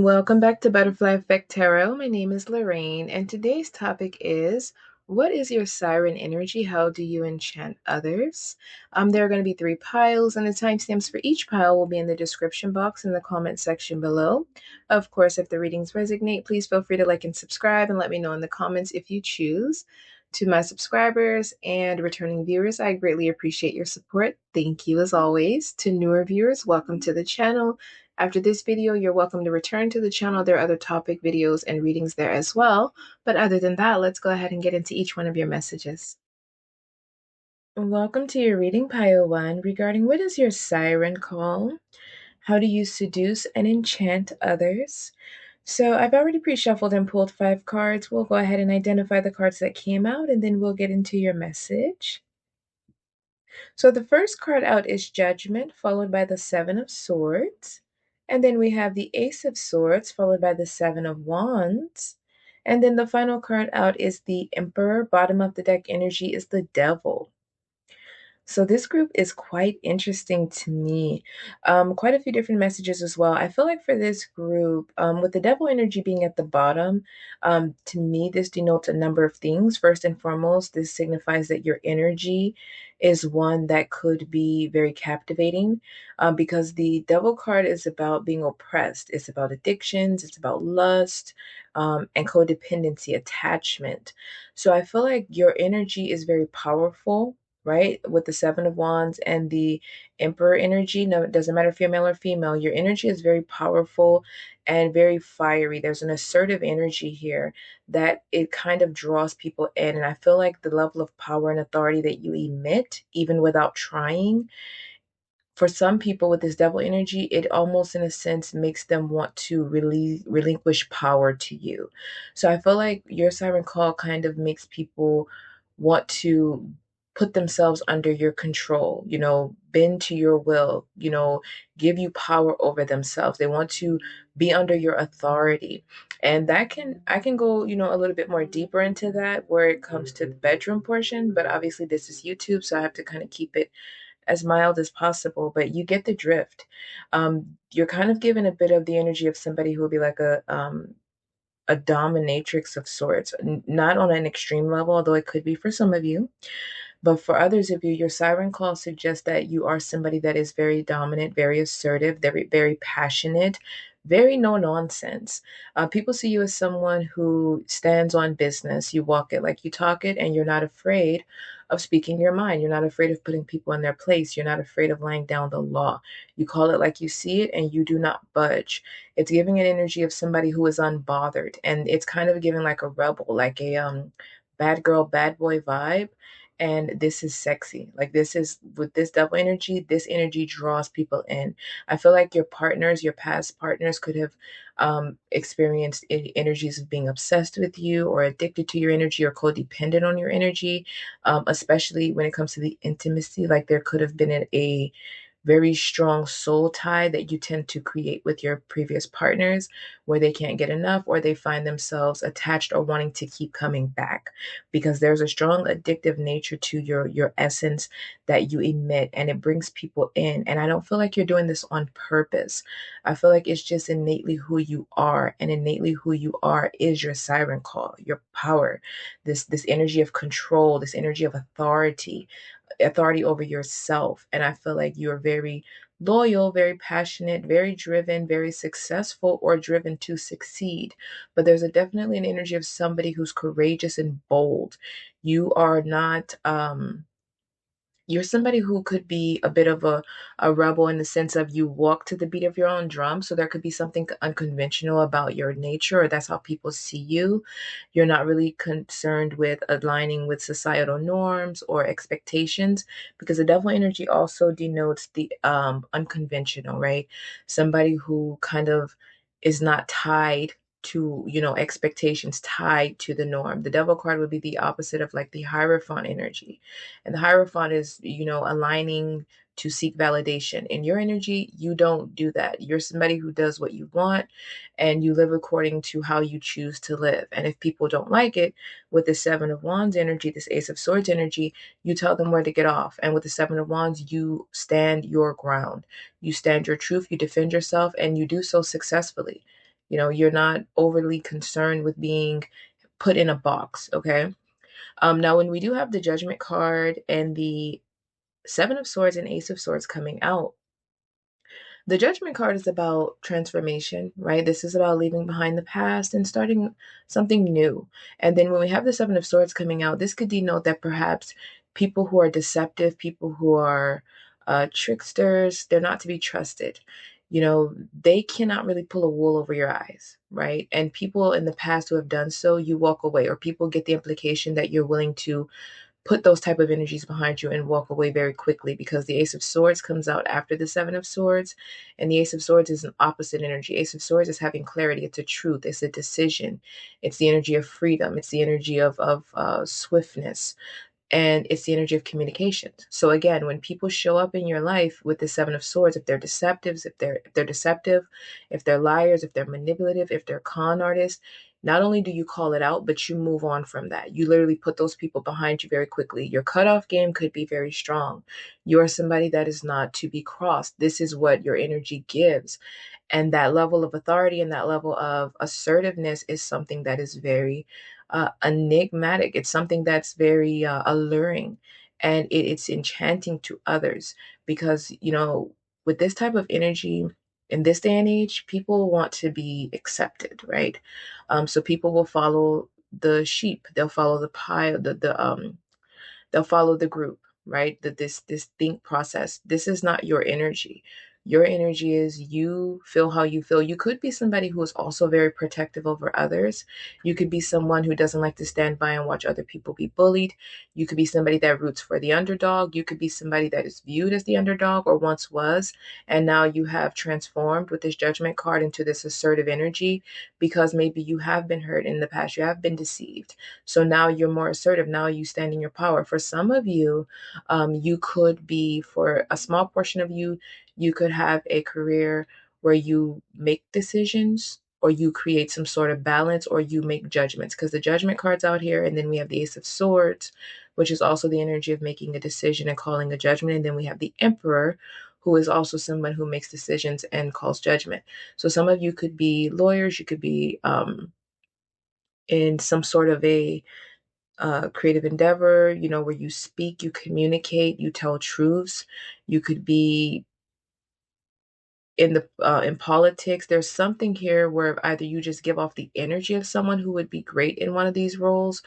Welcome back to Butterfly Effect Tarot. My name is Lorraine, and today's topic is what is your siren energy? How do you enchant others? There are going to be three piles, and the timestamps for each pile will be in the description box in the comment section below. Of course, if the readings resonate, please feel free to like and subscribe and let me know in the comments if you choose. To my subscribers and returning viewers, I greatly appreciate your support. Thank you as always. To newer viewers, welcome to the channel. After this video, you're welcome to return to the channel. There are other topic videos and readings there as well. But other than that, let's go ahead and get into each one of your messages. Welcome to your reading, pile 1, regarding what is your siren call? How do you seduce and enchant others? So I've already pre-shuffled and pulled 5 cards. We'll go ahead and identify the cards that came out, and then we'll get into your message. So the first card out is Judgment, followed by the Seven of Swords. And then we have the Ace of Swords, followed by the Seven of Wands. And then the final card out is the Emperor. Bottom of the deck energy is the Devil. So this group is quite interesting to me. Quite a few different messages as well. I feel like for this group, with the devil energy being at the bottom, to me, this denotes a number of things. First and foremost, this signifies that your energy is one that could be very captivating, because the devil card is about being oppressed. It's about addictions. It's about lust, and codependency, attachment. So I feel like your energy is very powerful, right? With the Seven of Wands and the Emperor energy. No, it doesn't matter if you're male or female. Your energy is very powerful and very fiery. There's an assertive energy here that it kind of draws people in. And I feel like the level of power and authority that you emit, even without trying, for some people with this devil energy, it almost in a sense makes them want to really relinquish power to you. So I feel like your siren call kind of makes people want to put themselves under your control, bend to your will, give you power over themselves. They want to be under your authority. And I can go, a little bit more deeper into that where it comes to the bedroom portion, but obviously this is YouTube, so I have to kind of keep it as mild as possible, but you get the drift. You're kind of given a bit of the energy of somebody who will be like a dominatrix of sorts, not on an extreme level, although it could be for some of you. But for others of you, your siren call suggests that you are somebody that is very dominant, very assertive, very, very passionate, very no nonsense. People see you as someone who stands on business. You walk it like you talk it, and you're not afraid of speaking your mind. You're not afraid of putting people in their place. You're not afraid of laying down the law. You call it like you see it, and you do not budge. It's giving an energy of somebody who is unbothered, and it's kind of giving like a rebel, like a bad girl, bad boy vibe. And this is sexy. Like this is with this devil energy, this energy draws people in. I feel like your partners, your past partners could have experienced energies of being obsessed with you or addicted to your energy or codependent on your energy, especially when it comes to the intimacy. Like there could have been a very strong soul tie that you tend to create with your previous partners where they can't get enough or they find themselves attached or wanting to keep coming back because there's a strong addictive nature to your essence that you emit, and it brings people in. And I don't feel like you're doing this on purpose. I feel like it's just innately who you are, and innately who you are is your siren call, your power, this energy of control, this energy of authority over yourself. And I feel like you're very loyal, very passionate, very driven, very successful, or driven to succeed. But there's definitely an energy of somebody who's courageous and bold. You are not you're somebody who could be a bit of a rebel in the sense of you walk to the beat of your own drum. So there could be something unconventional about your nature, or that's how people see you. You're not really concerned with aligning with societal norms or expectations, because the devil energy also denotes the unconventional, right? Somebody who kind of is not tied to, expectations, tied to the norm. The devil card would be the opposite of like the Hierophant energy, and the Hierophant is, aligning to seek validation. In your energy, you don't do that. You're somebody who does what you want, and you live according to how you choose to live. And if people don't like it, with the Seven of Wands energy, this Ace of Swords energy, you tell them where to get off. And with the Seven of Wands, you stand your ground. You stand your truth, you defend yourself, and you do so successfully. You're not overly concerned with being put in a box, okay? Now, when we do have the Judgment card and the Seven of Swords and Ace of Swords coming out, the Judgment card is about transformation, right? This is about leaving behind the past and starting something new. And then when we have the Seven of Swords coming out, this could denote that perhaps people who are deceptive, people who are tricksters, they're not to be trusted. They cannot really pull a wool over your eyes, right? And people in the past who have done so, you walk away, or people get the implication that you're willing to put those type of energies behind you and walk away very quickly, because the Ace of Swords comes out after the Seven of Swords, and the Ace of Swords is an opposite energy. Ace of Swords is having clarity. It's a truth. It's a decision. It's the energy of freedom. It's the energy of swiftness, and it's the energy of communication. So again, when people show up in your life with the Seven of Swords, if they're deceptives, if they're deceptive, if they're liars, if they're manipulative, if they're con artists, not only do you call it out, but you move on from that. You literally put those people behind you very quickly. Your cutoff game could be very strong. You're somebody that is not to be crossed. This is what your energy gives. And that level of authority and that level of assertiveness is something that is very enigmatic. It's something that's very alluring, and it's enchanting to others, because with this type of energy in this day and age, people want to be accepted, right? So people will follow the sheep. They'll follow the pile. They'll follow the group, right? That this think process. This is not your energy. Your energy is you feel how you feel. You could be somebody who is also very protective over others. You could be someone who doesn't like to stand by and watch other people be bullied. You could be somebody that roots for the underdog. You could be somebody that is viewed as the underdog, or once was, and now you have transformed with this Judgment card into this assertive energy, because maybe you have been hurt in the past. You have been deceived. So now you're more assertive. Now you stand in your power. For some of you, you could be, for a small portion of you, you could have a career where you make decisions, or you create some sort of balance, or you make judgments, because the Judgment card's out here. And then we have the Ace of Swords, which is also the energy of making a decision and calling a judgment. And then we have the Emperor, who is also someone who makes decisions and calls judgment. So some of you could be lawyers. You could be in some sort of a creative endeavor, where you speak, you communicate, you tell truths. You could be in politics. There's something here where either you just give off the energy of someone who would be great in one of these roles,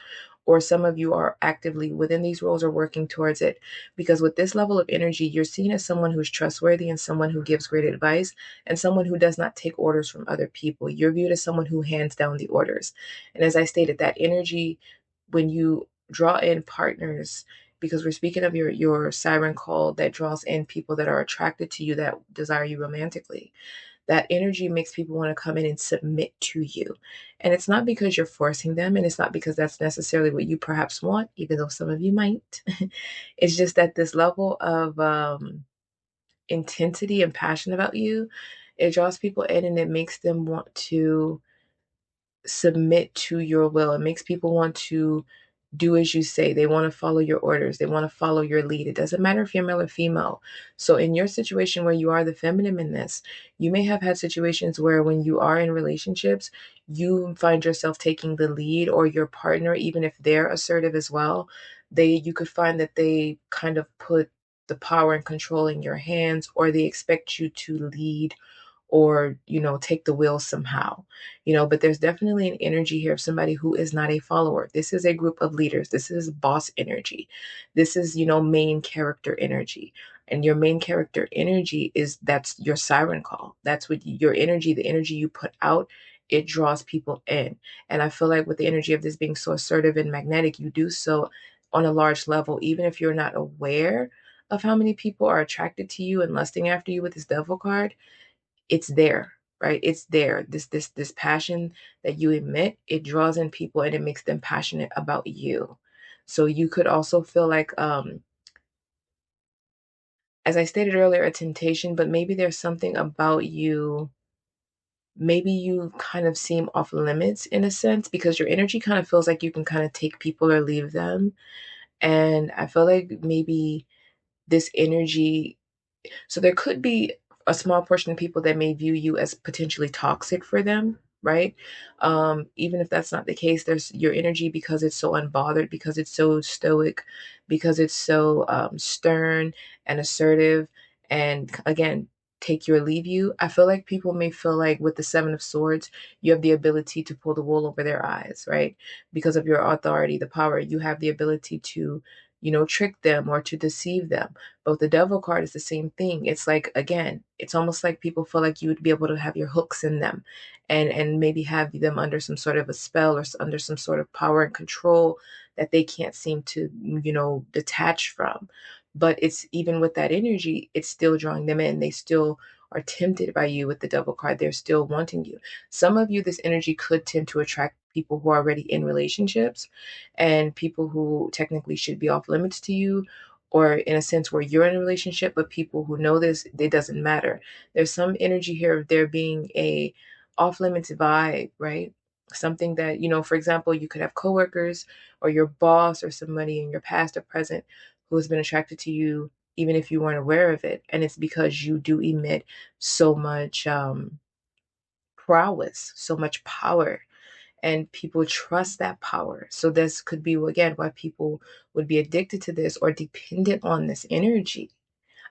or some of you are actively within these roles or working towards it. Because with this level of energy, you're seen as someone who's trustworthy, and someone who gives great advice, and someone who does not take orders from other people. You're viewed as someone who hands down the orders. And as I stated, that energy, when you draw in partners, because we're speaking of your siren call that draws in people that are attracted to you, that desire you romantically, that energy makes people want to come in and submit to you. And it's not because you're forcing them, and it's not because that's necessarily what you perhaps want, even though some of you might. It's just that this level of intensity and passion about you, it draws people in, and it makes them want to submit to your will. It makes people want to do as you say. They want to follow your orders. They want to follow your lead. It doesn't matter if you're male or female. So in your situation where you are the feminine in this, you may have had situations where when you are in relationships, you find yourself taking the lead, or your partner, even if they're assertive as well, you could find that they kind of put the power and control in your hands, or they expect you to lead, or take the wheel somehow. But there's definitely an energy here of somebody who is not a follower. This is a group of leaders. This is boss energy. This is main character energy. And your main character energy that's your siren call. That's what your energy, the energy you put out, it draws people in. And I feel like with the energy of this being so assertive and magnetic, you do so on a large level, even if you're not aware of how many people are attracted to you and lusting after you with this devil card. It's there, right? It's there. This passion that you emit, it draws in people, and it makes them passionate about you. So you could also feel like, as I stated earlier, a temptation, but maybe there's something about you. Maybe you kind of seem off limits in a sense, because your energy kind of feels like you can kind of take people or leave them. And I feel like maybe this energy, so there could be a small portion of people that may view you as potentially toxic for them, right? Even if that's not the case, there's your energy, because it's so unbothered, because it's so stoic, because it's so stern and assertive, and again, take you or leave you. I feel like people may feel like with the Seven of Swords, you have the ability to pull the wool over their eyes, right? Because of your authority, the power, you have the ability to, trick them or to deceive them. But with the Devil card, is the same thing. It's like, again, it's almost like people feel like you would be able to have your hooks in them, and maybe have them under some sort of a spell, or under some sort of power and control that they can't seem to, detach from. But it's, even with that energy, it's still drawing them in. They still are tempted by you with the Devil card. They're still wanting you. Some of you, this energy could tend to attract people who are already in relationships, and people who technically should be off limits to you, or in a sense where you're in a relationship, but people who know this, it doesn't matter. There's some energy here of there being a off limits vibe, right? Something that, for example, you could have coworkers or your boss or somebody in your past or present who has been attracted to you, even if you weren't aware of it. And it's because you do emit so much prowess, so much power, and people trust that power. So this could be, again, why people would be addicted to this or dependent on this energy.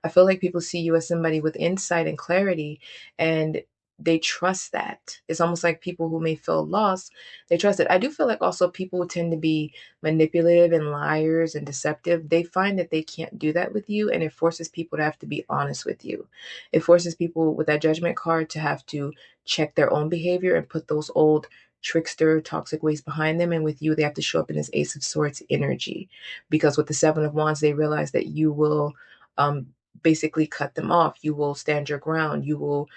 I feel like people see you as somebody with insight and clarity, and they trust that. It's almost like people who may feel lost, they trust it. I do feel like also people who tend to be manipulative and liars and deceptive, they find that they can't do that with you, and it forces people to have to be honest with you. It forces people with that Judgment card to have to check their own behavior and put those old trickster, toxic ways behind them. And with you, they have to show up in this Ace of Swords energy, because with the Seven of Wands, they realize that you will um, basically cut them off. You will stand your ground. You will,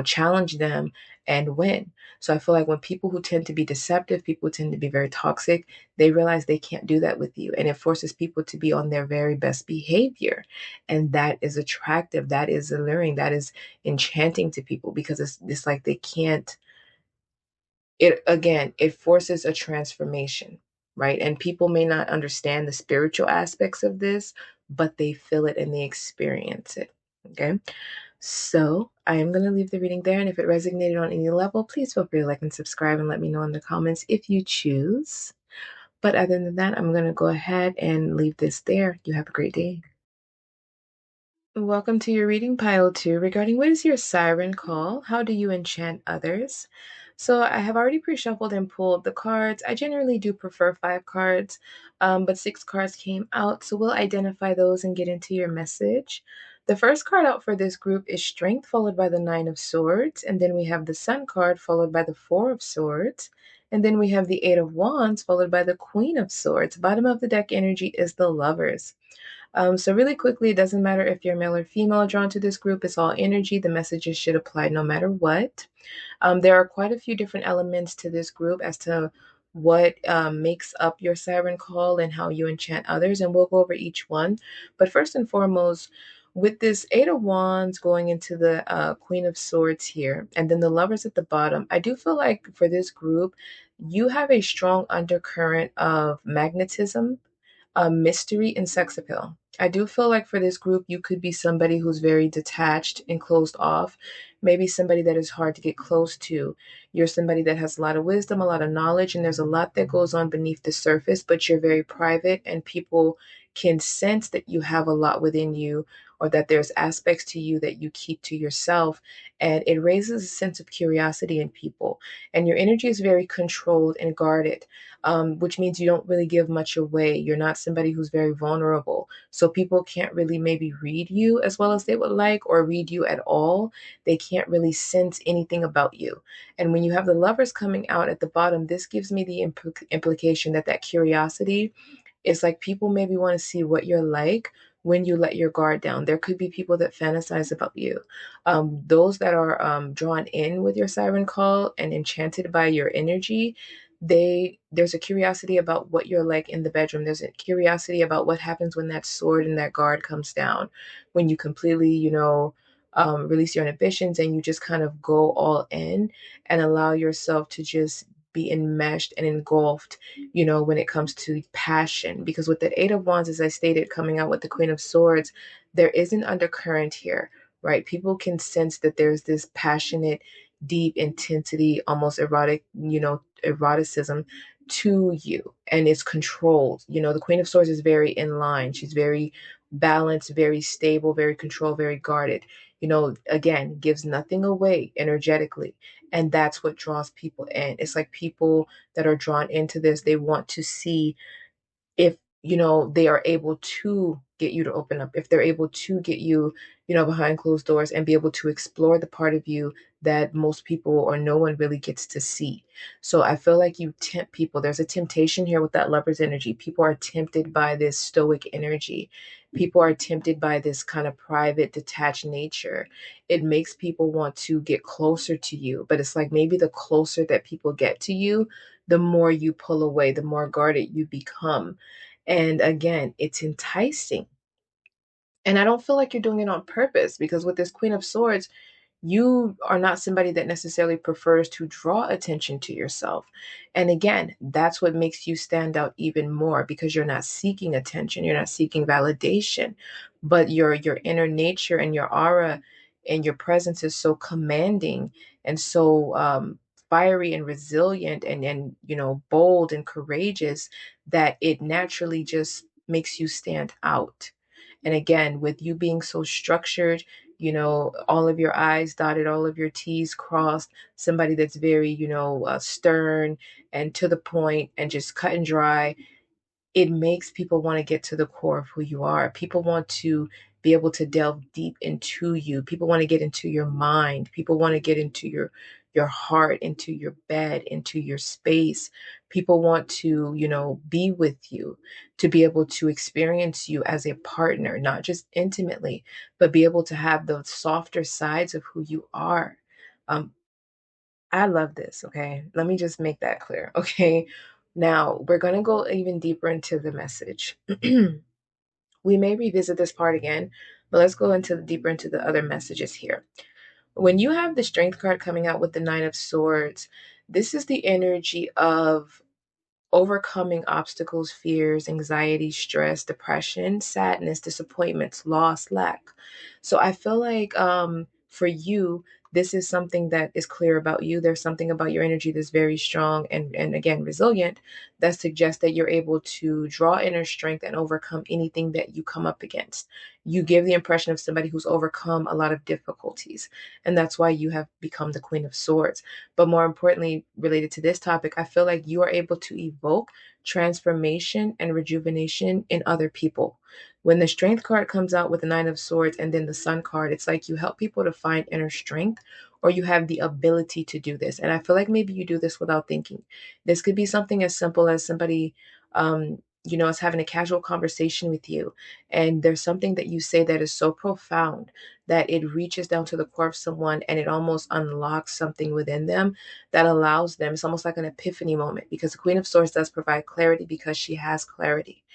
challenge them and win. So I feel like when people who tend to be deceptive, people who tend to be very toxic, they realize they can't do that with you. And it forces people to be on their very best behavior. And that is attractive. That is alluring. That is enchanting to people, because it's like they can't, it, again, it forces a transformation, right? And people may not understand the spiritual aspects of this, but they feel it and they experience it. Okay. So I am going to leave the reading there. And if it resonated on any level, please feel free to like and subscribe and let me know in the comments if you choose. But other than that, I'm going to go ahead and leave this there. You have a great day. Welcome to your reading pile 2 regarding what is your siren call? How do you enchant others? So I have already pre-shuffled and pulled the cards. I generally do prefer 5 cards, but 6 cards came out. So we'll identify those and get into your message. The first card out for this group is Strength, followed by the 9 of Swords. And then we have the Sun card, followed by the 4 of Swords. And then we have the 8 of Wands, followed by the Queen of Swords. Bottom of the deck energy is the Lovers. So really quickly, it doesn't matter if you're male or female drawn to this group. It's all energy. The messages should apply no matter what. There are quite a few different elements to this group as to what makes up your siren call and how you enchant others, and we'll go over each one. But first and foremost, with this 8 of Wands going into the Queen of Swords here, and then the Lovers at the bottom, I do feel like for this group, you have a strong undercurrent of magnetism, mystery, and sex appeal. I do feel like for this group, you could be somebody who's very detached and closed off, maybe somebody that is hard to get close to. You're somebody that has a lot of wisdom, a lot of knowledge, and there's a lot that goes on beneath the surface, but you're very private, and people can sense that you have a lot within you, or that there's aspects to you that you keep to yourself. And it raises a sense of curiosity in people. And your energy is very controlled and guarded, which means you don't really give much away. You're not somebody who's very vulnerable. So people can't really maybe read you as well as they would like, or read you at all. They can't really sense anything about you. And when you have the Lovers coming out at the bottom, this gives me the implication that that curiosity, it's like people maybe want to see what you're like when you let your guard down. There could be people that fantasize about you. Those that are drawn in with your siren call and enchanted by your energy, there's a curiosity about what you're like in the bedroom. There's a curiosity about what happens when that sword and that guard comes down, when you completely, release your inhibitions and you just kind of go all in and allow yourself to just be enmeshed and engulfed, when it comes to passion. Because with the 8 of Wands, as I stated, coming out with the Queen of Swords, there is an undercurrent here, right? People can sense that there's this passionate deep intensity, almost erotic, eroticism to you, and it's controlled. The Queen of Swords is very in line. She's very balanced, very stable, very controlled, very guarded. Again, gives nothing away energetically. And that's what draws people in. It's like people that are drawn into this, they want to see if they are able to get you to open up, if they're able to get you behind closed doors and be able to explore the part of you that most people or no one really gets to see. So I feel like you tempt people. There's a temptation here with that Lover's energy. People are tempted by this stoic energy. People are tempted by this kind of private, detached nature. It makes people want to get closer to you, but it's like maybe the closer that people get to you, the more you pull away, the more guarded you become. And again, it's enticing. And I don't feel like you're doing it on purpose, because with this Queen of Swords, you are not somebody that necessarily prefers to draw attention to yourself. And again, that's what makes you stand out even more, because you're not seeking attention, you're not seeking validation, but your inner nature and your aura and your presence is so commanding and so fiery and resilient and bold and courageous that it naturally just makes you stand out. And again, with you being so structured, all of your I's dotted, all of your T's crossed, somebody that's very, stern and to the point and just cut and dry, it makes people want to get to the core of who you are. People want to be able to delve deep into you. People want to get into your mind. People want to get into your heart, into your bed, into your space. People want to, be with you, to be able to experience you as a partner, not just intimately, but be able to have the softer sides of who you are. Um, I love this. Okay. Let me just make that clear. Okay. Now we're going to go even deeper into the message. We may revisit this part again, but let's go into deeper into the other messages here. When you have the Strength card coming out with the Nine of Swords, this is the energy of overcoming obstacles, fears, anxiety, stress, depression, sadness, disappointments, loss, lack. So I feel like for you, this is something that is clear about you. There's something about your energy that's very strong and again resilient, that suggests that you're able to draw inner strength and overcome anything that you come up against. You give the impression of somebody who's overcome a lot of difficulties, and that's why you have become the Queen of Swords. But more importantly, related to this topic, I feel like you are able to evoke transformation and rejuvenation in other people. When the Strength card comes out with the Nine of Swords and then the Sun card, it's like you help people to find inner strength, or you have the ability to do this. And I feel like maybe you do this without thinking. This could be something as simple as somebody, is having a casual conversation with you, and there's something that you say that is so profound that it reaches down to the core of someone and it almost unlocks something within them that allows them. It's almost like an epiphany moment, because the Queen of Swords does provide clarity because she has clarity.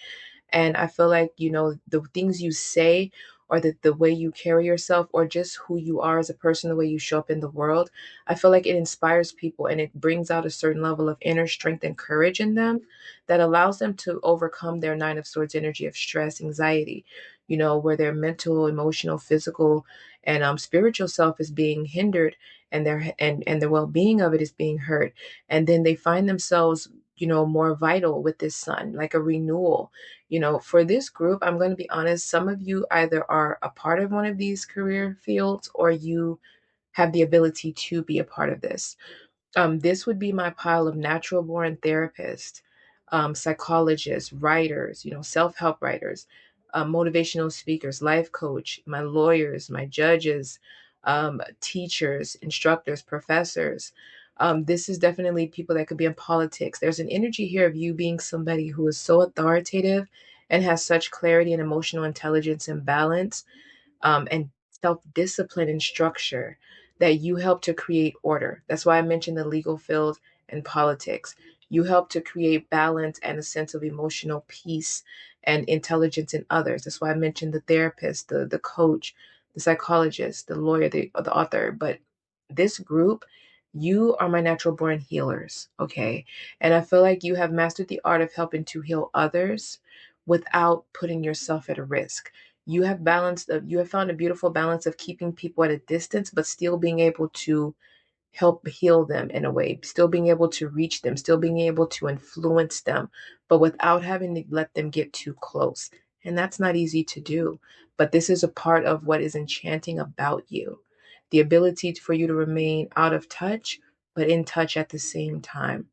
And I feel like, the things you say, or the way you carry yourself, or just who you are as a person, the way you show up in the world, I feel like it inspires people and it brings out a certain level of inner strength and courage in them that allows them to overcome their Nine of Swords energy of stress, anxiety, where their mental, emotional, physical, and spiritual self is being hindered, and their well-being of it is being hurt. And then they find themselves, more vital with this sun, like a renewal. For this group, I'm going to be honest, some of you either are a part of one of these career fields, or you have the ability to be a part of this. This would be my pile of natural born therapists, psychologists, writers, self-help writers, motivational speakers, life coach, my lawyers, my judges, teachers, instructors, professors. This is definitely people that could be in politics. There's an energy here of you being somebody who is so authoritative and has such clarity and emotional intelligence and balance, and self-discipline and structure, that you help to create order. That's why I mentioned the legal field and politics. You help to create balance and a sense of emotional peace and intelligence in others. That's why I mentioned the therapist, the coach, the psychologist, the lawyer, the author. But this group, you are my natural born healers, okay? And I feel like you have mastered the art of helping to heal others without putting yourself at a risk. You have found a beautiful balance of keeping people at a distance, but still being able to help heal them in a way, still being able to reach them, still being able to influence them, but without having to let them get too close. And that's not easy to do. But this is a part of what is enchanting about you, the ability for you to remain out of touch, but in touch at the same time.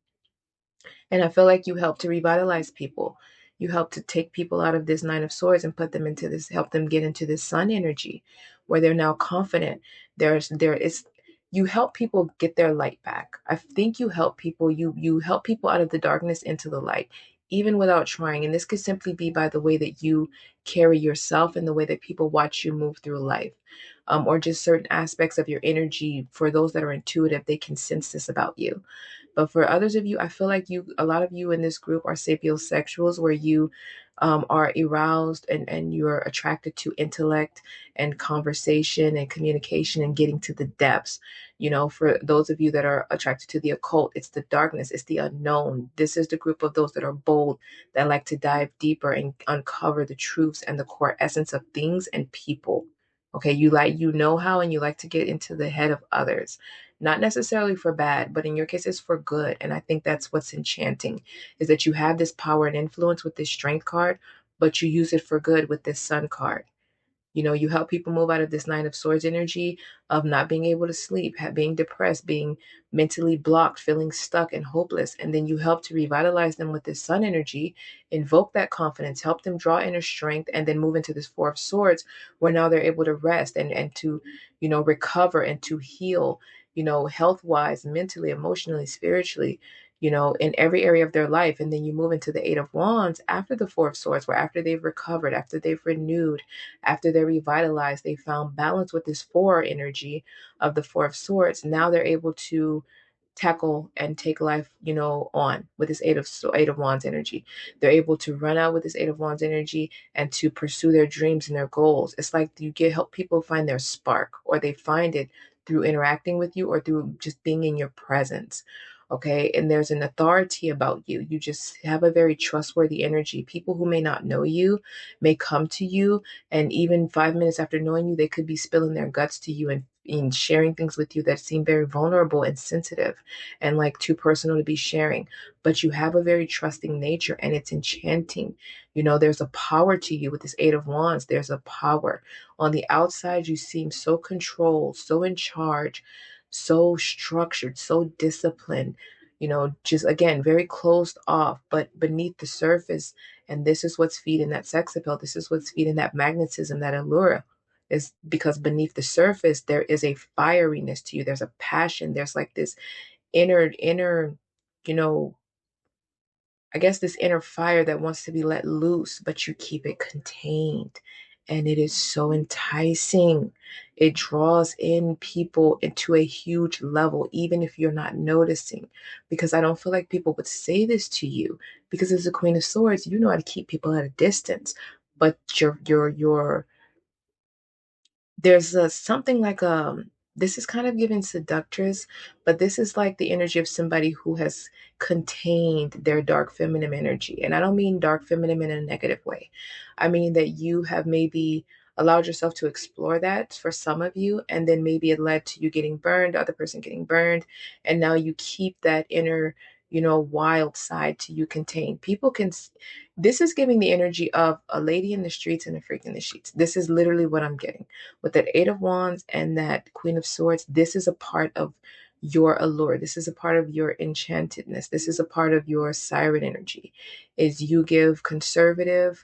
And I feel like you help to revitalize people. You help to take people out of this Nine of Swords and put them into this, help them get into this sun energy where they're now confident. There is you help people get their light back. I think you help people, you help people out of the darkness into the light, even without trying. And this could simply be by the way that you carry yourself and the way that people watch you move through life. Or just certain aspects of your energy. For those that are intuitive, they can sense this about you. But for others of you, I feel like a lot of you in this group are sapiosexuals, where you are aroused and you're attracted to intellect and conversation and communication and getting to the depths. For those of you that are attracted to the occult, it's the darkness, it's the unknown. This is the group of those that are bold, that like to dive deeper and uncover the truths and the core essence of things and people. Okay, you know how, and you like to get into the head of others, not necessarily for bad, but in your case, it's for good. And I think that's what's enchanting, is that you have this power and influence with this strength card, but you use it for good with this sun card. You help people move out of this Nine of Swords energy of not being able to sleep, being depressed, being mentally blocked, feeling stuck and hopeless. And then you help to revitalize them with this Sun energy, invoke that confidence, help them draw inner strength, and then move into this Four of Swords, where now they're able to rest and to, recover and to heal, health wise, mentally, emotionally, spiritually, in every area of their life. And then you move into the Eight of Wands after the Four of Swords, where after they've recovered, after they've renewed, after they're revitalized, they found balance with this four energy of the Four of Swords. Now they're able to tackle and take life, on with this Eight of Wands energy. They're able to run out with this Eight of Wands energy and to pursue their dreams and their goals. It's like you help people find their spark, or they find it through interacting with you or through just being in your presence. Okay. And there's an authority about you. You just have a very trustworthy energy. People who may not know you may come to you, and even 5 minutes after knowing you, they could be spilling their guts to you and sharing things with you that seem very vulnerable and sensitive and like too personal to be sharing. But you have a very trusting nature, and it's enchanting. There's a power to you with this Eight of Wands. There's a power. On the outside, you seem so controlled, so in charge, so structured, so disciplined, just again, very closed off. But beneath the surface, and this is what's feeding that sex appeal, this is what's feeding that magnetism, that allure, is because beneath the surface, there is a fieriness to you. There's a passion. There's like this inner, you know, I guess this inner fire that wants to be let loose, but you keep it contained. And it is so enticing. It draws in people into a huge level, even if you're not noticing. Because I don't feel like people would say this to you. Because as the Queen of Swords, you know how to keep people at a distance. But your there's something like this is kind of giving seductress, but this is like the energy of somebody who has contained their dark feminine energy. And I don't mean dark feminine in a negative way. I mean that you have maybe allowed yourself to explore that for some of you, and then maybe it led to you getting burned, the other person getting burned, and now you keep that inner, wild side to you contained. People can this is giving the energy of a lady in the streets and a freak in the sheets. This is literally what I'm getting with that Eight of Wands and that Queen of Swords. This is a part of your allure. This is a part of your enchantedness. This is a part of your siren energy. Is you give conservative,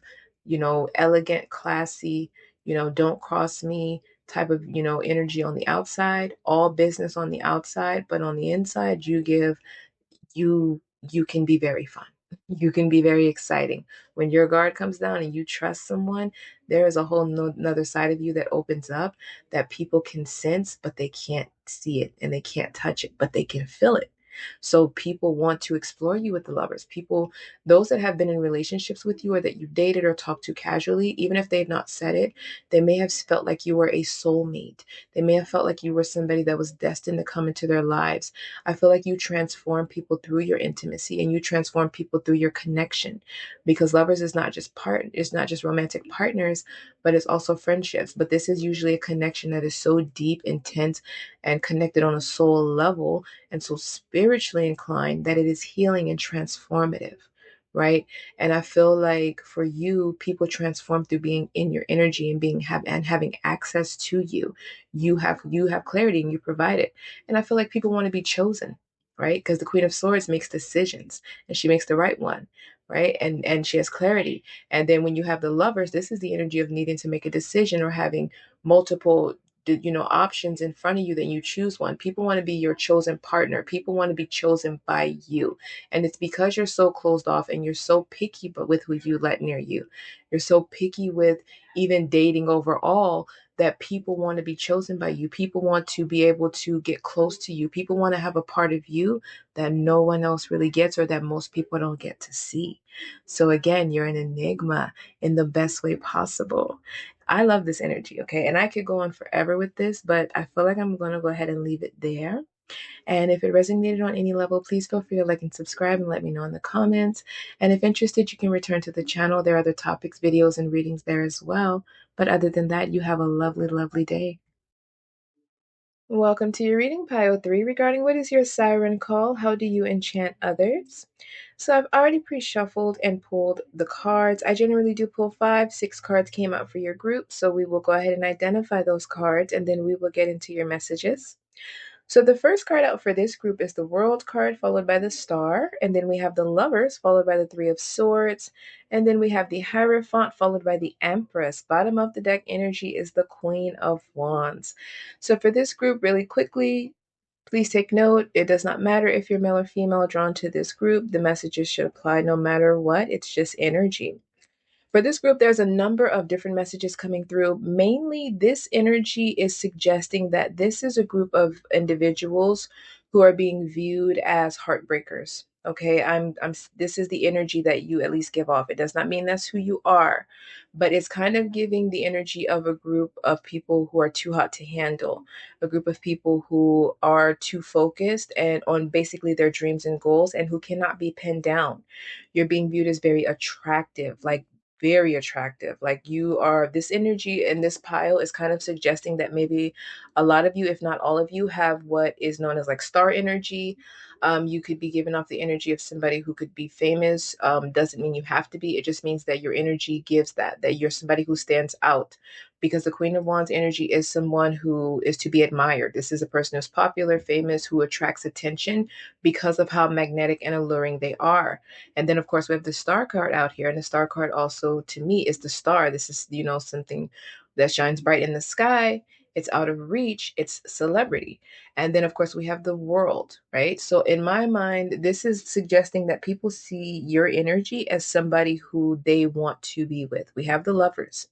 elegant, classy, don't cross me type of, energy on the outside, all business on the outside, but on the inside, you can be very fun. You can be very exciting. When your guard comes down and you trust someone, there is a whole another side of you that opens up, that people can sense, but they can't see it and they can't touch it, but they can feel it. So people want to explore you with the lovers. People, those that have been in relationships with you or that you've dated or talked to casually, even if they've not said it, they may have felt like you were a soulmate. They may have felt like you were somebody that was destined to come into their lives. I feel like you transform people through your intimacy and you transform people through your connection, because lovers is not just it's not just romantic partners, but it's also friendships. But this is usually a connection that is so deep, intense, and connected on a soul level, and so spiritually inclined that it is healing and transformative, right? And I feel like for you, people transform through being in your energy and having access to you. You have clarity and you provide it. And I feel like people want to be chosen, right? Because the Queen of Swords makes decisions and she makes the right one, right? And she has clarity. And then when you have the lovers, this is the energy of needing to make a decision or having multiple options in front of you, then you choose one. People want to be your chosen partner. People want to be chosen by you. And it's because you're so closed off and you're so picky but with who you let near you. You're so picky with even dating overall that people want to be chosen by you. People want to be able to get close to you. People want to have a part of you that no one else really gets or that most people don't get to see. So again, you're an enigma in the best way possible. I love this energy, okay? And I could go on forever with this, but I feel like I'm going to go ahead and leave it there. And if it resonated on any level, please feel free to like and subscribe and let me know in the comments. And if interested, you can return to the channel. There are other topics, videos, and readings there as well. But other than that, you have a lovely, lovely day. Welcome to your reading, pile 3, regarding what is your siren call? How do you enchant others? So I've already pre-shuffled and pulled the cards. I generally do pull 5. 6 cards came out for your group, so we will go ahead and identify those cards, and then we will get into your messages. So the first card out for this group is the World card, followed by the Star, and then we have the Lovers, followed by the Three of Swords, and then we have the Hierophant, followed by the Empress. Bottom of the deck energy is the Queen of Wands. So for this group, really quickly, please take note, it does not matter if you're male or female drawn to this group. The messages should apply no matter what. It's just energy. For this group, there's a number of different messages coming through. Mainly, this energy is suggesting that this is a group of individuals who are being viewed as heartbreakers. Okay, this is the energy that you at least give off. It does not mean that's who you are, but it's kind of giving the energy of a group of people who are too hot to handle, a group of people who are too focused and on basically their dreams and goals and who cannot be pinned down. You're being viewed as very attractive, like very attractive. Like you are, this energy in this pile is kind of suggesting that maybe a lot of you, if not all of you, have what is known as like star energy. You could be giving off the energy of somebody who could be famous. Doesn't mean you have to be. It just means that your energy gives that you're somebody who stands out, because the Queen of Wands energy is someone who is to be admired. This is a person who's popular, famous, who attracts attention because of how magnetic and alluring they are. And then, of course, we have the Star card out here. And the Star card also, to me, is the star. This is, something that shines bright in the sky. It's out of reach. It's celebrity. And then, of course, we have the World, right? So in my mind, this is suggesting that people see your energy as somebody who they want to be with. We have the Lovers.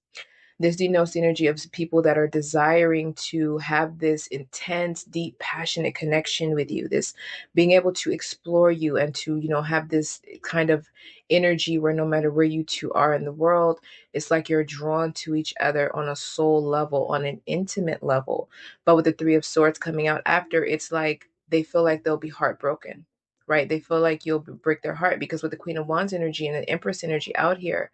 This denotes the energy of people that are desiring to have this intense, deep, passionate connection with you, this being able to explore you and to, have this kind of energy where no matter where you two are in the world, it's like you're drawn to each other on a soul level, on an intimate level. But with the Three of Swords coming out after, it's like they feel like they'll be heartbroken, right? They feel like you'll break their heart, because with the Queen of Wands energy and the Empress energy out here,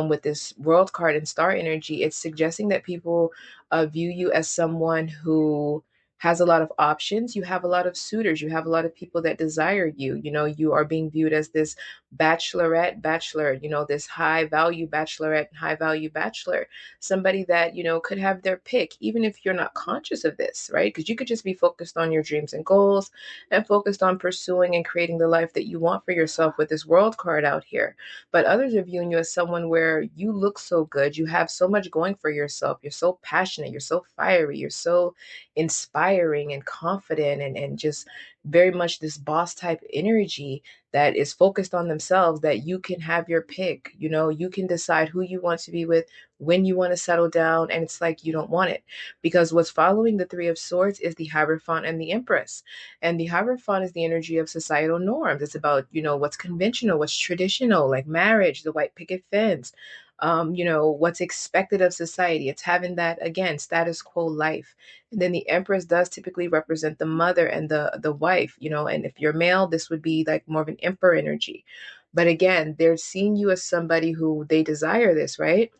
with this World card and star energy, it's suggesting that people view you as someone who has a lot of options. You have a lot of suitors. You have a lot of people that desire you. You are being viewed as this bachelorette, bachelor, this high value bachelorette, high value bachelor, somebody that, could have their pick, even if you're not conscious of this, right? Because you could just be focused on your dreams and goals and focused on pursuing and creating the life that you want for yourself with this World card out here. But others are viewing you as someone where you look so good, you have so much going for yourself, you're so passionate, you're so fiery, you're so inspired desiring and confident, and just very much this boss type energy that is focused on themselves, that you can have your pick. You can decide who you want to be with, when you want to settle down, and it's like you don't want it. Because what's following the Three of Swords is the Hierophant and the Empress. And the Hierophant is the energy of societal norms. It's about, what's conventional, what's traditional, like marriage, the white picket fence, what's expected of society. It's having that, again, status quo life. And then the Empress does typically represent the mother and the wife, and if you're male, this would be like more of an emperor energy. But again, they're seeing you as somebody who they desire this, right?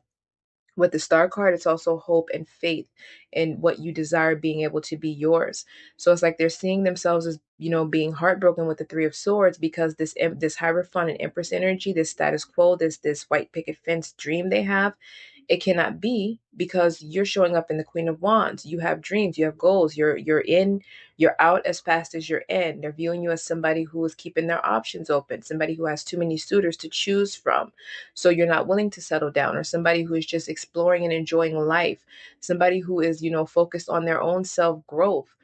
With the star card, it's also hope and faith in what you desire being able to be yours. So it's like they're seeing themselves as, being heartbroken with the Three of Swords, because this Hierophant and Empress energy, this status quo, this white picket fence dream they have, it cannot be, because you're showing up in the Queen of Wands. You have dreams, you have goals, you're out as fast as you're in. They're viewing you as somebody who is keeping their options open, somebody who has too many suitors to choose from. So you're not willing to settle down, or somebody who is just exploring and enjoying life, somebody who is, focused on their own self growth,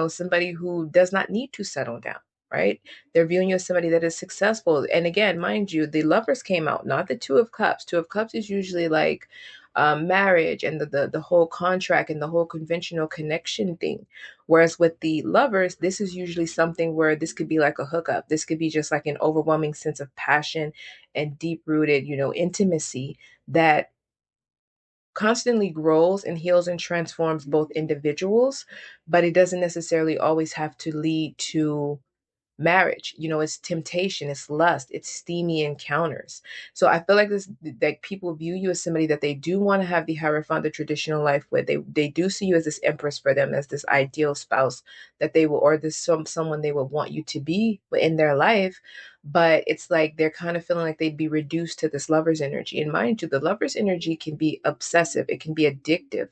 somebody who does not need to settle down. Right? They're viewing you as somebody that is successful. And again, mind you, the Lovers came out, not the Two of Cups. Two of Cups is usually like marriage and the whole contract and the whole conventional connection thing. Whereas with the Lovers, this is usually something where this could be like a hookup. This could be just like an overwhelming sense of passion and deep rooted, intimacy that constantly grows and heals and transforms both individuals, but it doesn't necessarily always have to lead to marriage. It's temptation, it's lust, it's steamy encounters. So I feel like this, like people view you as somebody that they do want to have the Hierophant, the traditional life with. They do see you as this Empress for them, as this ideal spouse that they will, or this someone they would want you to be in their life. But it's like they're kind of feeling like they'd be reduced to this Lover's energy. And mind you, the Lover's energy can be obsessive, it can be addictive,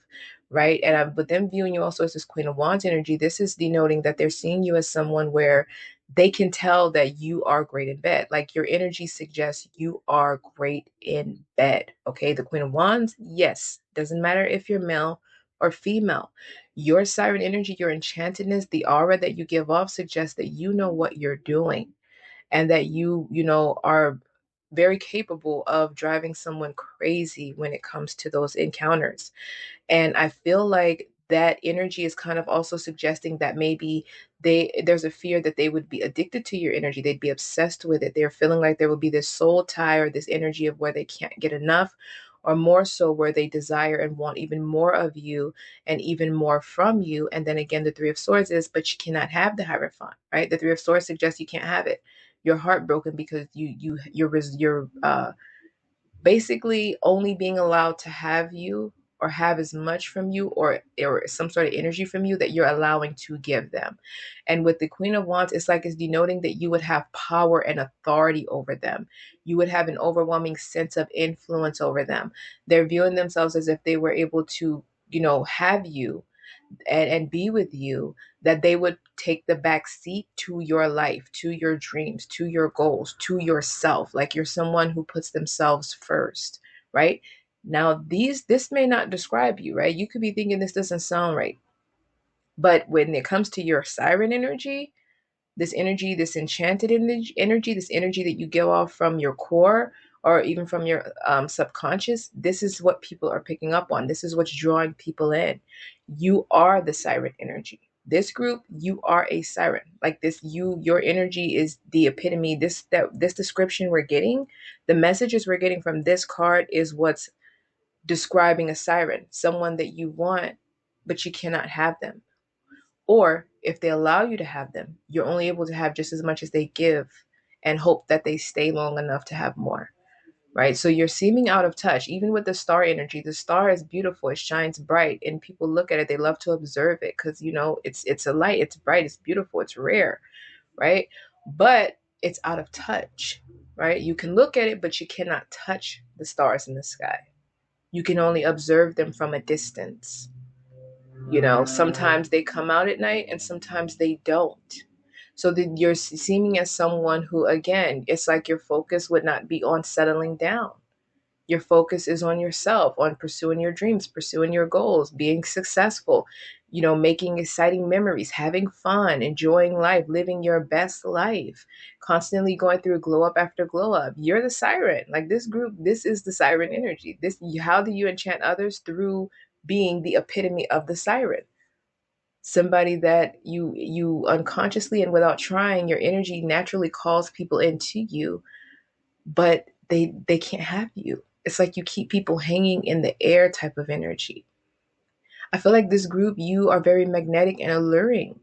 right? And with them viewing you also as this Queen of Wands energy, this is denoting that they're seeing you as someone where they can tell that you are great in bed. Like your energy suggests you are great in bed. Okay. The Queen of Wands, yes. Doesn't matter if you're male or female. Your siren energy, your enchantedness, the aura that you give off suggests that you know what you're doing, and that you are very capable of driving someone crazy when it comes to those encounters. And I feel like that energy is kind of also suggesting that maybe there's a fear that they would be addicted to your energy. They'd be obsessed with it. They're feeling like there will be this soul tie, or this energy of where they can't get enough, or more so where they desire and want even more of you and even more from you. And then again, the Three of Swords is, but you cannot have the Hierophant, right? The Three of Swords suggests you can't have it. You're heartbroken because you're basically only being allowed to have you, or have as much from you, or some sort of energy from you that you're allowing to give them. And with the Queen of Wands, it's like it's denoting that you would have power and authority over them. You would have an overwhelming sense of influence over them. They're viewing themselves as if they were able to, have you and be with you, that they would take the back seat to your life, to your dreams, to your goals, to yourself. Like you're someone who puts themselves first, right? Now, this may not describe you, right? You could be thinking this doesn't sound right. But when it comes to your siren energy, this enchanted energy, this energy that you give off from your core, or even from your subconscious, this is what people are picking up on. This is what's drawing people in. You are the siren energy. This group, you are a siren. Like this, your energy is the epitome. This description we're getting, the messages we're getting from this card is what's describing a siren, someone that you want, but you cannot have them. Or if they allow you to have them, you're only able to have just as much as they give, and hope that they stay long enough to have more, right? So you're seeming out of touch. Even with the star energy, the star is beautiful, it shines bright, and people look at it, they love to observe it, because it's a light, it's bright, it's beautiful, it's rare, right? But it's out of touch, right? You can look at it, but you cannot touch the stars in the sky. You can only observe them from a distance. Sometimes they come out at night and sometimes they don't. So that you're seeming as someone who, again, it's like your focus would not be on settling down. Your focus is on yourself, on pursuing your dreams, pursuing your goals, being successful. making exciting memories, having fun, enjoying life, living your best life, constantly going through glow up after glow up. You're the siren. Like this group, this is the siren energy. How do you enchant others? Through being the epitome of the siren. Somebody that you unconsciously and without trying, your energy naturally calls people into you, but they can't have you. It's like you keep people hanging in the air type of energy. I feel like this group, you are very magnetic and alluring.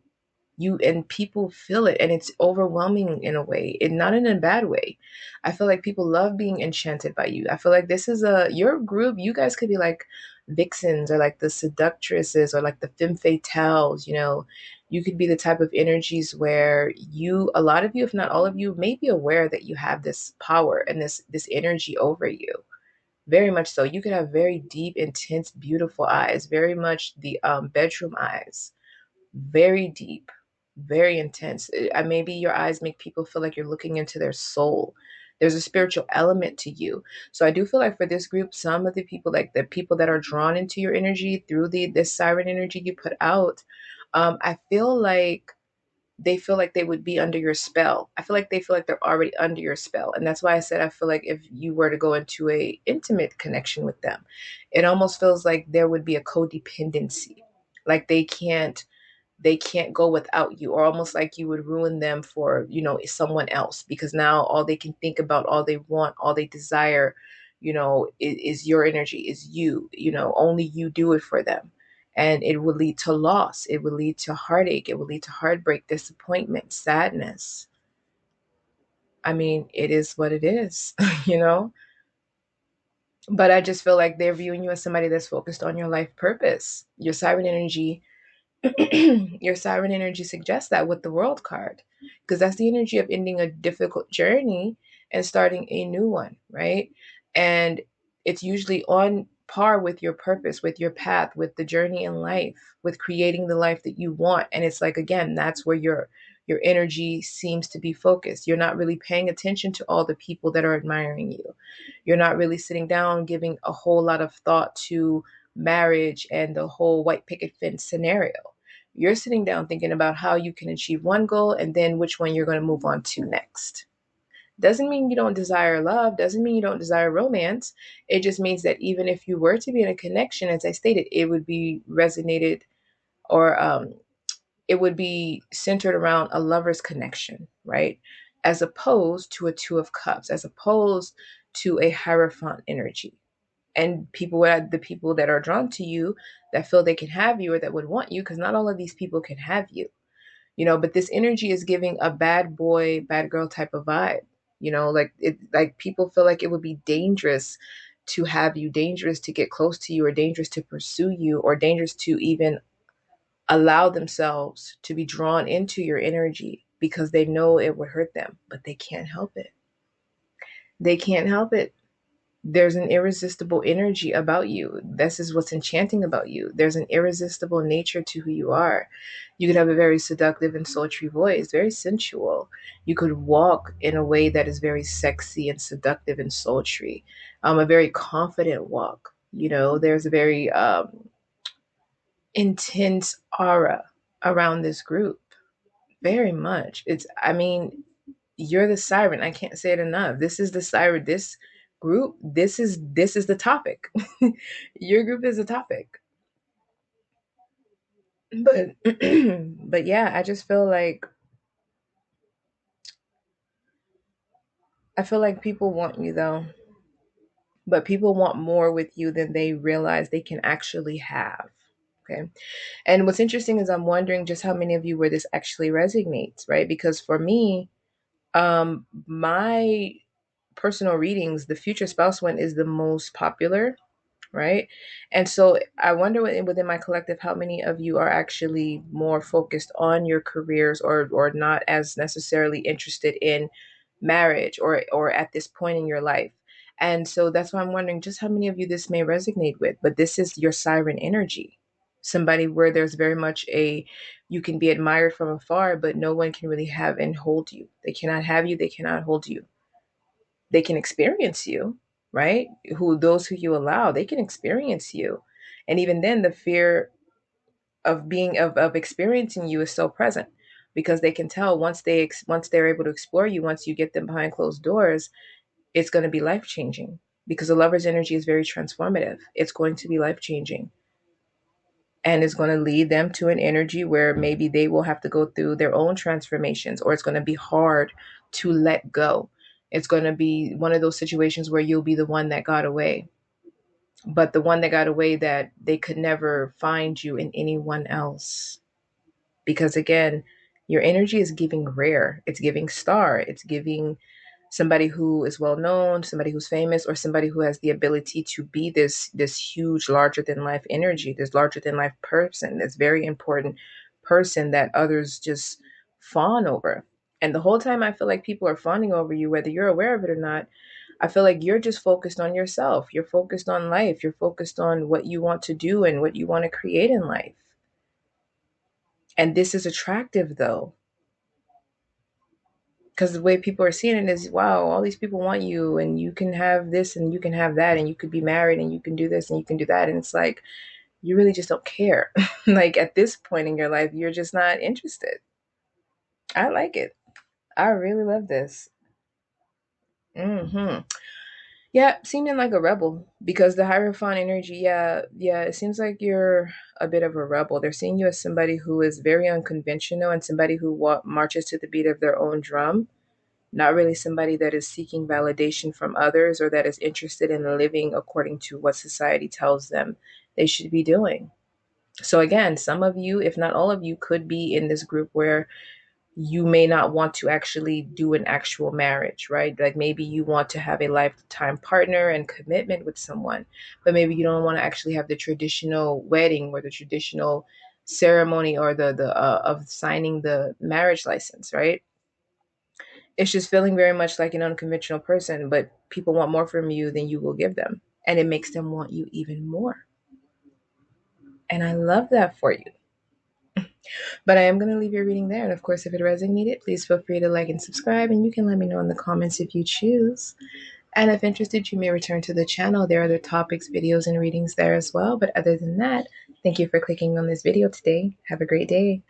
You and people feel it, and it's overwhelming in a way, and not in a bad way. I feel like people love being enchanted by you. I feel like this is your group. You guys could be like vixens, or like the seductresses, or like the femme fatales. You could be the type of energies where a lot of you, if not all of you, may be aware that you have this power and this energy over you. Very much so. You could have very deep, intense, beautiful eyes, very much the bedroom eyes, very deep, very intense. Maybe your eyes make people feel like you're looking into their soul. There's a spiritual element to you. So I do feel like for this group, some of the people, like the people that are drawn into your energy through this siren energy you put out, I feel like they feel like they would be under your spell. I feel like they feel like they're already under your spell. And that's why I said I feel like if you were to go into a intimate connection with them, it almost feels like there would be a codependency. Like they can't go without you, or almost like you would ruin them for someone else, because now all they can think about, all they want, all they desire, is your energy, is only you do it for them. And it would lead to loss, it would lead to heartache, it would lead to heartbreak, disappointment, sadness. I mean, it is what it is. you know but I just feel like they're viewing you as somebody that's focused on your life purpose. Your siren energy suggests that with the world card, because that's the energy of ending a difficult journey and starting a new one, right? And it's usually on par with your purpose, with your path, with the journey in life, with creating the life that you want. And it's like, again, that's where your energy seems to be focused. You're not really paying attention to all the people that are admiring you. You're not really sitting down giving a whole lot of thought to marriage and the whole white picket fence scenario. You're sitting down thinking about how you can achieve one goal and then which one you're going to move on to next. Doesn't mean you don't desire love, doesn't mean you don't desire romance. It just means that even if you were to be in a connection, as I stated, it would be resonated, or it would be centered around a lover's connection, right? As opposed to a Two of Cups, as opposed to a Hierophant energy. And the people that are drawn to you, that feel they can have you or that would want you, because not all of these people can have you, but this energy is giving a bad boy, bad girl type of vibe. Like people feel like it would be dangerous to have you, dangerous to get close to you, or dangerous to pursue you, or dangerous to even allow themselves to be drawn into your energy, because they know it would hurt them, but they can't help it. They can't help it. There's an irresistible energy about you. This is what's enchanting about you. There's an irresistible nature to who you are. You could have a very seductive and sultry voice, very sensual. You could walk in a way that is very sexy and seductive and sultry. A very confident walk. There's a very intense aura around this group. Very much. I mean, you're the siren. I can't say it enough. This is the siren. This group, this is the topic. Your group is a topic. But but yeah, I just feel like people want you though. But people want more with you than they realize they can actually have. Okay. And what's interesting is I'm wondering just how many of you where this actually resonates, right? Because for me, my personal readings, the future spouse one is the most popular, right? And so I wonder within my collective how many of you are actually more focused on your careers, or not as necessarily interested in marriage, or at this point in your life. And so that's why I'm wondering just how many of you this may resonate with. But this is your siren energy. Somebody where there's very much you can be admired from afar, but no one can really have and hold you. They cannot have you, they cannot hold you. They can experience you, right? Those who you allow, they can experience you. And even then, the fear of experiencing you is still present, because they can tell once they're able to explore you, once you get them behind closed doors, it's going to be life changing, because the lover's energy is very transformative. It's going to be life changing, and it's going to lead them to an energy where maybe they will have to go through their own transformations, or it's going to be hard to let go. It's going to be one of those situations where you'll be the one that got away, but the one that got away that they could never find you in anyone else. Because again, your energy is giving rare, it's giving star, it's giving somebody who is well known, somebody who's famous, or somebody who has the ability to be this huge, larger than life energy, this larger than life person, this very important person that others just fawn over. And the whole time I feel like people are fawning over you, whether you're aware of it or not. I feel like you're just focused on yourself. You're focused on life. You're focused on what you want to do and what you want to create in life. And this is attractive though, because the way people are seeing it is, wow, all these people want you, and you can have this and you can have that, and you could be married and you can do this and you can do that. And it's like, you really just don't care. Like at this point in your life, you're just not interested. I like it. I really love this. Hmm. Yeah, seeming like a rebel, because the Hierophant energy, yeah, it seems like you're a bit of a rebel. They're seeing you as somebody who is very unconventional, and somebody who marches to the beat of their own drum, not really somebody that is seeking validation from others, or that is interested in living according to what society tells them they should be doing. So, again, some of you, if not all of you, could be in this group where you may not want to actually do an actual marriage, right? Like maybe you want to have a lifetime partner and commitment with someone, but maybe you don't want to actually have the traditional wedding or the traditional ceremony, or the of signing the marriage license, right? It's just feeling very much like an unconventional person, but people want more from you than you will give them. And it makes them want you even more. And I love that for you. But I am going to leave your reading there. And of course, if it resonated, please feel free to like and subscribe. And you can let me know in the comments if you choose. And if interested, you may return to the channel. There are other topics, videos, and readings there as well. But other than that, thank you for clicking on this video today. Have a great day.